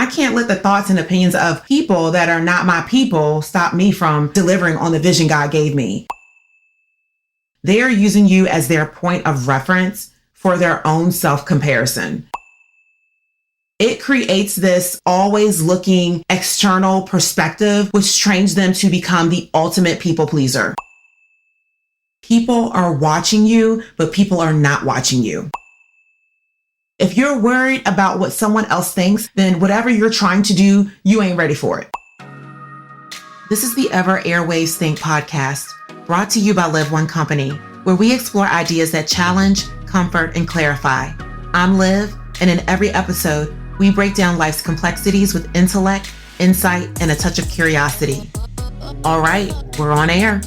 I can't let the thoughts and opinions of people that are not my people stop me from delivering on the vision God gave me. They are using you as their point of reference for their own self-comparison. It creates this always looking external perspective, which trains them to become the ultimate people pleaser. People are watching you, but people are not watching you. If you're worried about what someone else thinks, then whatever you're trying to do, you ain't ready for it. This is the Ever Airwaves Think podcast, brought to you by Live One Company, where we explore ideas that challenge, comfort, and clarify. I'm Liv, and in every episode, we break down life's complexities with intellect, insight, and a touch of curiosity. All right, we're on air.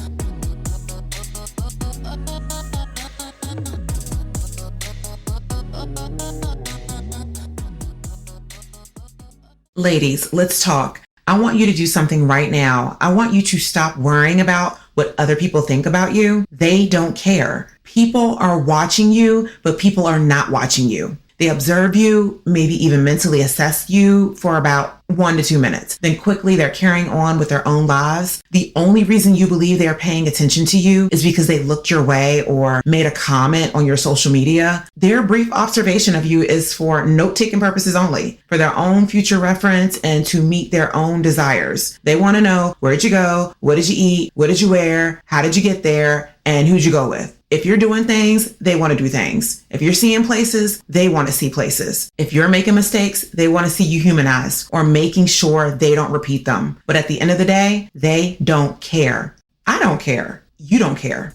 Ladies, let's talk. I want you to do something right now. I want you to stop worrying about what other people think about you. They don't care. People are watching you, but people are not watching you. They observe you, maybe even mentally assess you for about 1 to 2 minutes. Then quickly they're carrying on with their own lives. The only reason you believe they're paying attention to you is because they looked your way or made a comment on your social media. Their brief observation of you is for note-taking purposes only, for their own future reference and to meet their own desires. They want to know, where'd you go? What did you eat? What did you wear? How did you get there? And who'd you go with? If you're doing things, they want to do things. If you're seeing places, they want to see places. If you're making mistakes, they want to see you humanized or making sure they don't repeat them. But at the end of the day, they don't care. I don't care. You don't care.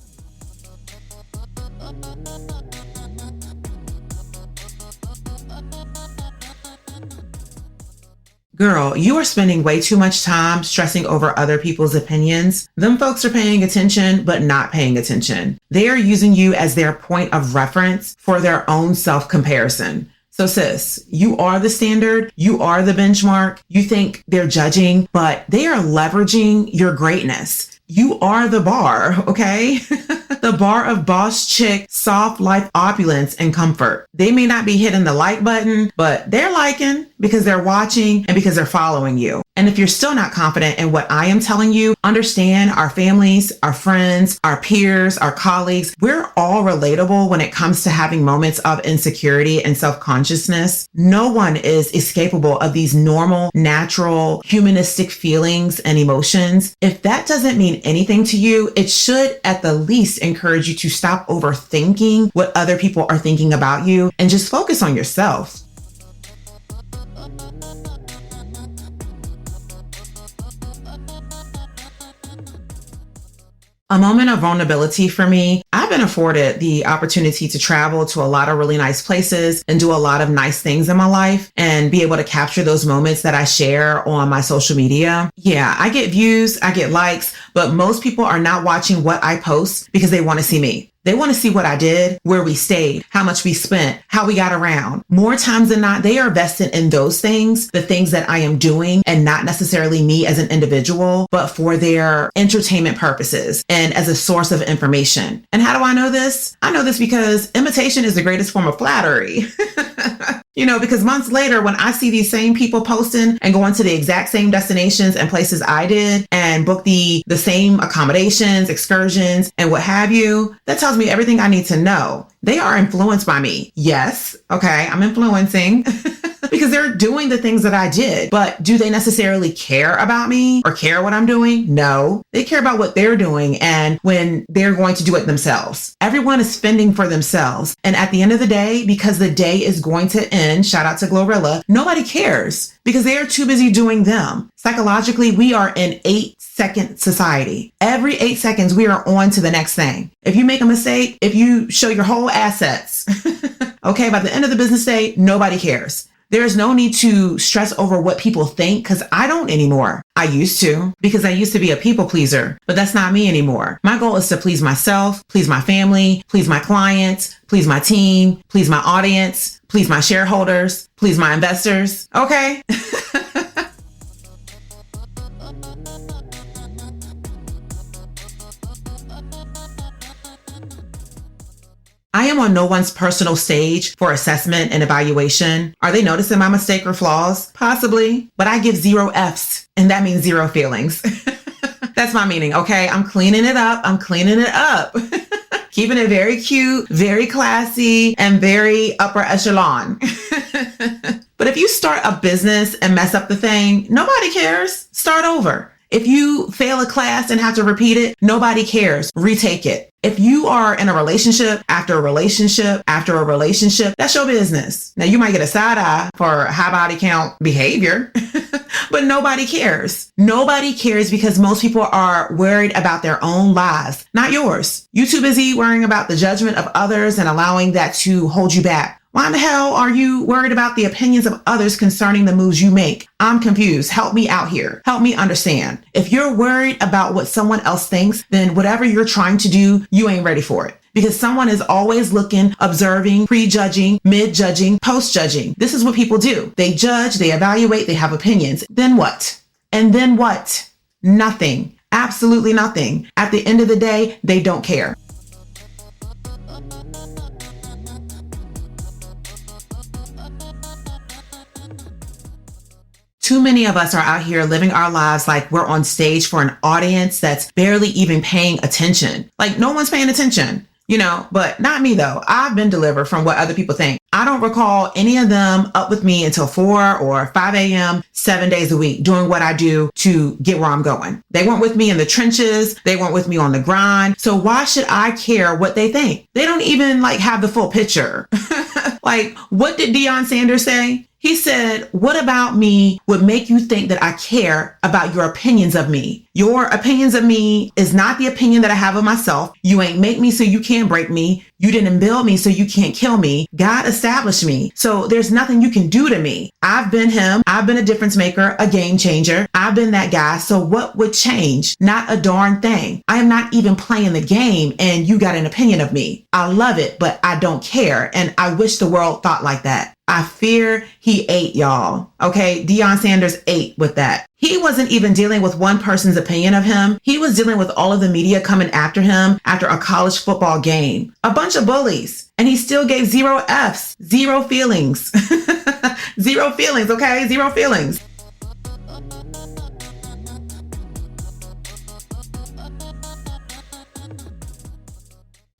Girl, you are spending way too much time stressing over other people's opinions. Them folks are paying attention, but not paying attention. They are using you as their point of reference for their own self-comparison. So sis, you are the standard. You are the benchmark. You think they're judging, but they are leveraging your greatness. You are the bar, okay? The bar of boss chick, soft life opulence and comfort. They may not be hitting the like button, but they're liking because they're watching and because they're following you. And if you're still not confident in what I am telling you, understand our families, our friends, our peers, our colleagues, we're all relatable when it comes to having moments of insecurity and self-consciousness. No one is escapable of these normal, natural, humanistic feelings and emotions. If that doesn't mean anything to you, it should at the least encourage you to stop overthinking what other people are thinking about you and just focus on yourself. A moment of vulnerability for me. I've been afforded the opportunity to travel to a lot of really nice places and do a lot of nice things in my life and be able to capture those moments that I share on my social media. Yeah, I get views, I get likes, but most people are not watching what I post because they want to see me. They want to see what I did, where we stayed, how much we spent, how we got around. More times than not, they are vested in those things, the things that I am doing, and not necessarily me as an individual, but for their entertainment purposes and as a source of information. And how do I know this? I know this because imitation is the greatest form of flattery. Because months later, when I see these same people posting and going to the exact same destinations and places I did and book the same accommodations, excursions, and what have you, that tells me everything I need to know. They are influenced by me. Yes. Okay. I'm influencing because they're doing the things that I did, but do they necessarily care about me or care what I'm doing? No, they care about what they're doing and when they're going to do it themselves. Everyone is fending for themselves. And at the end of the day, because the day is going to end, shout out to Glorilla, nobody cares because they are too busy doing them. Psychologically, we are in 8-second society. Every 8 seconds, we are on to the next thing. If you make a mistake, if you show your whole assets, okay, by the end of the business day, nobody cares. There's no need to stress over what people think because I don't anymore. I used to because I used to be a people pleaser, but that's not me anymore. My goal is to please myself, please my family, please my clients, please my team, please my audience, please my shareholders, please my investors. Okay. I am on no one's personal stage for assessment and evaluation. Are they noticing my mistake or flaws? Possibly, but I give 0 Fs, and that means 0 feelings. That's my meaning, okay? I'm cleaning it up. Keeping it very cute, very classy, and very upper echelon. But if you start a business and mess up the thing, nobody cares. Start over. If you fail a class and have to repeat it, nobody cares. Retake it. If you are in a relationship after a relationship after a relationship, that's your business. Now, you might get a side eye for high body count behavior, but nobody cares. Nobody cares because most people are worried about their own lives, not yours. You too busy worrying about the judgment of others and allowing that to hold you back. Why in the hell are you worried about the opinions of others concerning the moves you make? I'm confused. Help me out here. Help me understand. If you're worried about what someone else thinks, then whatever you're trying to do, you ain't ready for it. Because someone is always looking, observing, prejudging, mid-judging, post-judging. This is what people do. They judge, they evaluate, they have opinions. Then what? And then what? Nothing. Absolutely nothing. At the end of the day, they don't care. Too many of us are out here living our lives like we're on stage for an audience that's barely even paying attention. Like no one's paying attention, but not me though. I've been delivered from what other people think. I don't recall any of them up with me until 4 or 5 a.m., 7 days a week, doing what I do to get where I'm going. They weren't with me in the trenches. They weren't with me on the grind. So why should I care what they think? They don't even have the full picture. What did Deion Sanders say? He said, what about me would make you think that I care about your opinions of me? Your opinions of me is not the opinion that I have of myself. You ain't make me so you can't break me. You didn't build me so you can't kill me. God established me. So there's nothing you can do to me. I've been him. I've been a difference maker, a game changer. I've been that guy. So what would change? Not a darn thing. I am not even playing the game and you got an opinion of me. I love it, but I don't care. And I wish the world thought like that. I fear he ate, y'all. Okay, Deion Sanders ate with that. He wasn't even dealing with one person's opinion of him. He was dealing with all of the media coming after him after a college football game. A bunch of bullies. And he still gave 0 Fs, 0 feelings. 0 feelings, okay? 0 feelings.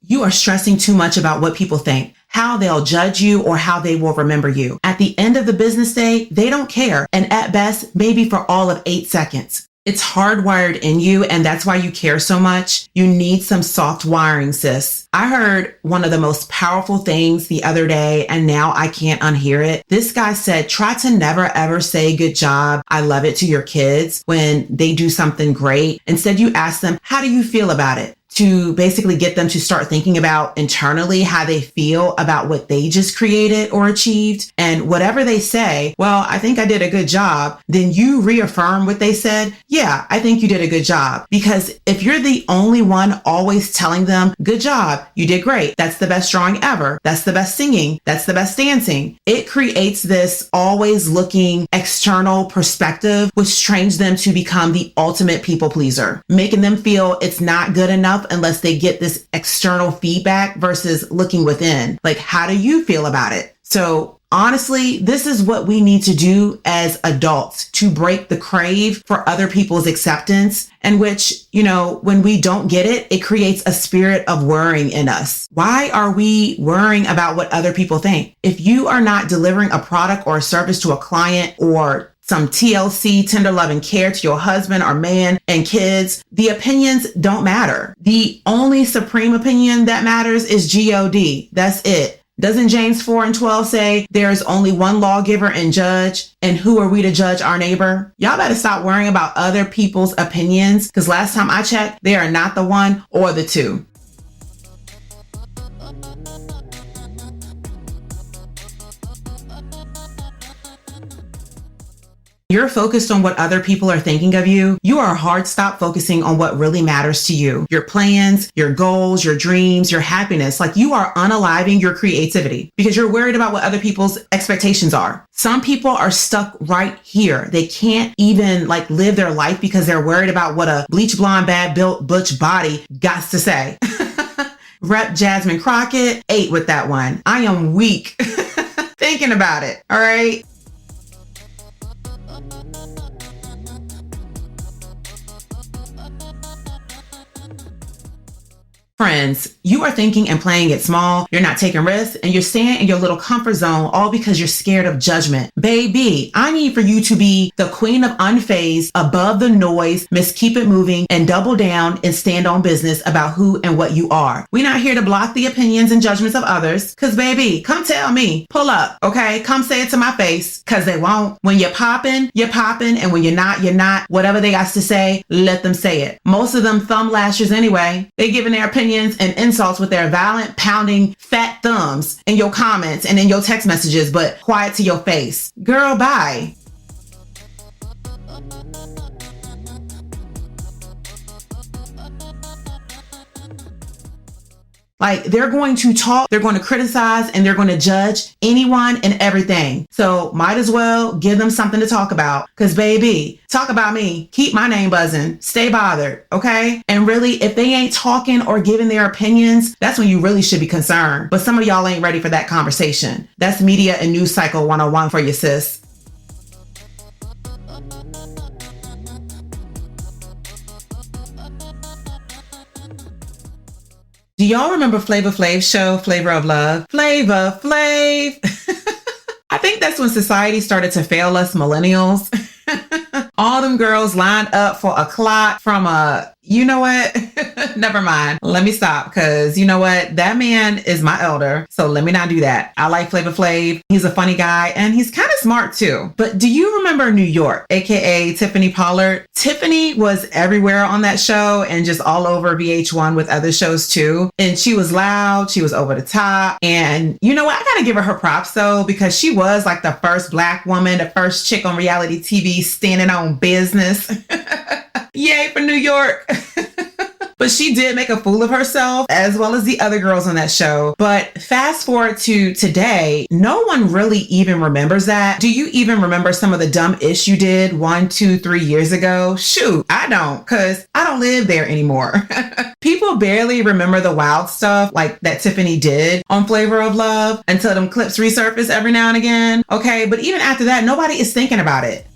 You are stressing too much about what people think, how they'll judge you, or how they will remember you. At the end of the business day, they don't care. And at best, maybe for all of 8 seconds. It's hardwired in you, and that's why you care so much. You need some soft wiring, sis. I heard one of the most powerful things the other day, and now I can't unhear it. This guy said, try to never ever say good job, I love it to your kids when they do something great. Instead, you ask them, how do you feel about it? To basically get them to start thinking about internally how they feel about what they just created or achieved. And whatever they say, well, I think I did a good job, then you reaffirm what they said. Yeah, I think you did a good job. Because if you're the only one always telling them, good job, you did great. That's the best drawing ever. That's the best singing. That's the best dancing. It creates this always looking external perspective, which trains them to become the ultimate people pleaser, making them feel it's not good enough unless they get this external feedback versus looking within. Like, how do you feel about it? So honestly, this is what we need to do as adults to break the crave for other people's acceptance, and which, when we don't get it, it creates a spirit of worrying in us. Why are we worrying about what other people think? If you are not delivering a product or a service to a client or some TLC, tender love and care to your husband or man and kids, the opinions don't matter. The only supreme opinion that matters is God. That's it. Doesn't James 4:12 say there is only one lawgiver and judge? And who are we to judge our neighbor? Y'all better stop worrying about other people's opinions, because last time I checked, they are not the one or the two. You're focused on what other people are thinking of you. You are hard stop focusing on what really matters to you. Your plans, your goals, your dreams, your happiness. Like, you are unaliving your creativity because you're worried about what other people's expectations are. Some people are stuck right here. They can't even live their life because they're worried about what a bleach blonde, bad built butch body got to say. Rep Jasmine Crockett, 8 with that one. I am weak thinking about it. All right. Friends, you are thinking and playing it small. You're not taking risks and you're staying in your little comfort zone all because you're scared of judgment. Baby, I need for you to be the queen of unfazed, above the noise, Miss Keep It Moving, and double down and stand on business about who and what you are. We're not here to block the opinions and judgments of others. Cause baby, come tell me, pull up, okay? Come say it to my face, cause they won't. When you're popping, and when you're not, you're not. Whatever they got to say, let them say it. Most of them thumb lashers anyway. They giving their opinions and insults with their violent, pounding, fat thumbs in your comments and in your text messages, but quiet to your face. Girl, bye. Like, they're going to talk, they're going to criticize, and they're going to judge anyone and everything. So might as well give them something to talk about. Because baby, talk about me. Keep my name buzzing. Stay bothered, okay? And really, if they ain't talking or giving their opinions, that's when you really should be concerned. But some of y'all ain't ready for that conversation. That's media and news cycle 101 for you, sis. Do y'all remember Flavor Flav's show, Flavor of Love? Flavor Flav. I think that's when society started to fail us millennials. All them girls lined up for a clock from a, you know what? Never mind. Let me stop because you know what? That man is my elder. So let me not do that. I like Flavor Flav. He's a funny guy and he's kind of smart too. But do you remember New York, aka Tiffany Pollard? Tiffany was everywhere on that show and just all over VH1 with other shows too. And she was loud. She was over the top. And you know what? I got to give her props though, because she was like the first Black woman, the first chick on reality TV standing on business. Yay for New York. But she did make a fool of herself as well as the other girls on that show. But fast forward to today, no one really even remembers that. Do you even remember some of the dumb ish you did 1, 2, 3 years ago? Shoot, I don't, because I don't live there anymore. People barely remember the wild stuff like that Tiffany did on Flavor of Love until them clips resurface every now and again. Okay, but even after that, nobody is thinking about it.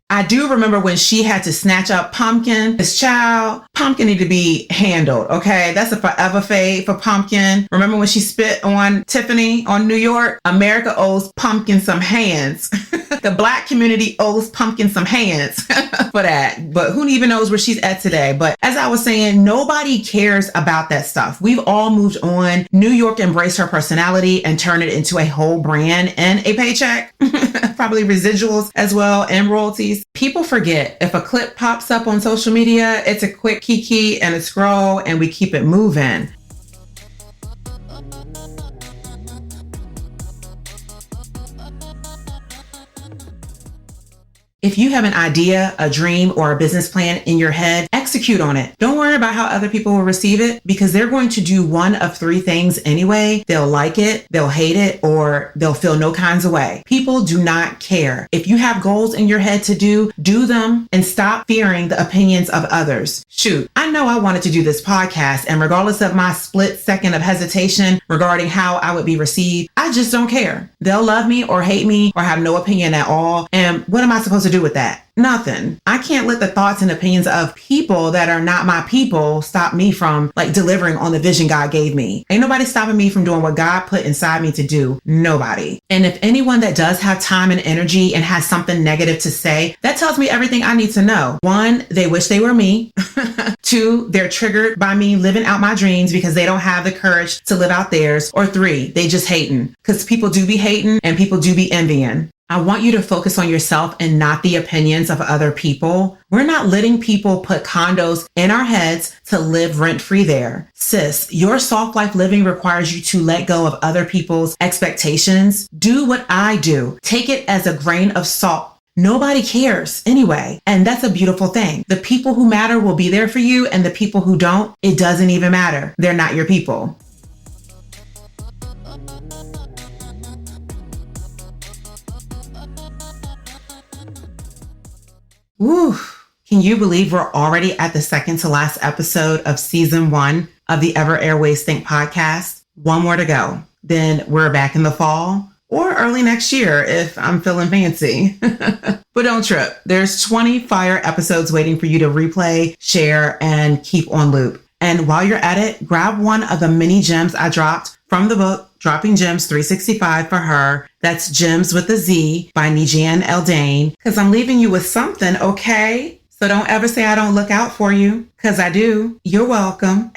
I do remember when she had to snatch up Pumpkin. This child, Pumpkin need to be handled, okay? That's a forever fade for Pumpkin. Remember when she spit on Tiffany on New York? America owes Pumpkin some hands. The Black community owes Pumpkin some hands for that. But who even knows where she's at today? But as I was saying, nobody cares about that stuff. We've all moved on. New York embraced her personality and turned it into a whole brand and a paycheck. Probably residuals as well and royalties. People forget if a clip pops up on social media, it's a quick kiki and a scroll and we keep it moving. If you have an idea, a dream, or a business plan in your head, execute on it. Don't worry about how other people will receive it because they're going to do one of 3 things anyway. They'll like it, they'll hate it, or they'll feel no kinds of way. People do not care. If you have goals in your head to do them and stop fearing the opinions of others. Shoot, I know I wanted to do this podcast and regardless of my split second of hesitation regarding how I would be received, I just don't care. They'll love me or hate me or have no opinion at all. And what am I supposed to do with that? Nothing. I can't let the thoughts and opinions of people that are not my people stop me from delivering on the vision God gave me. Ain't nobody stopping me from doing what God put inside me to do. Nobody. And if anyone that does have time and energy and has something negative to say, that tells me everything I need to know. 1, they wish they were me. 2, they're triggered by me living out my dreams because they don't have the courage to live out theirs. Or 3, they just hating because people do be hating and people do be envying. I want you to focus on yourself and not the opinions of other people. We're not letting people put condos in our heads to live rent-free there. Sis, your soft life living requires you to let go of other people's expectations. Do what I do. Take it as a grain of salt. Nobody cares anyway. And that's a beautiful thing. The people who matter will be there for you, and the people who don't, it doesn't even matter. They're not your people. Woo! Can you believe we're already at the second to last episode of season 1 of the Airwaves Think podcast? One more to go. Then we're back in the fall or early next year if I'm feeling fancy. But don't trip. There's 20 fire episodes waiting for you to replay, share, and keep on loop. And while you're at it, grab one of the mini gems I dropped from the book, Dropping Gems 365 for Her. That's Gems with a Z by Nijan Eldane. Because I'm leaving you with something, okay? So don't ever say I don't look out for you, because I do. You're welcome.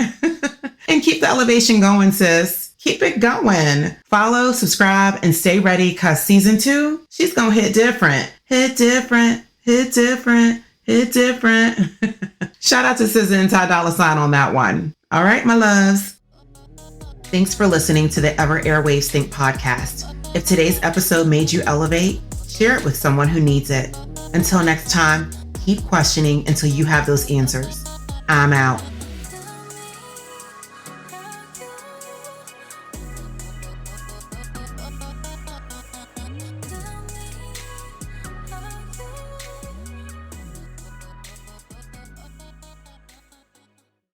And keep the elevation going, sis. Keep it going. Follow, subscribe, and stay ready, because season 2, she's going to hit different. Hit different. Hit different. Hit different. Shout out to SZA and Ty Dolla $ign on that one. All right, my loves. Thanks for listening to the Airwaves Think podcast. If today's episode made you elevate, share it with someone who needs it. Until next time, keep questioning until you have those answers. I'm out.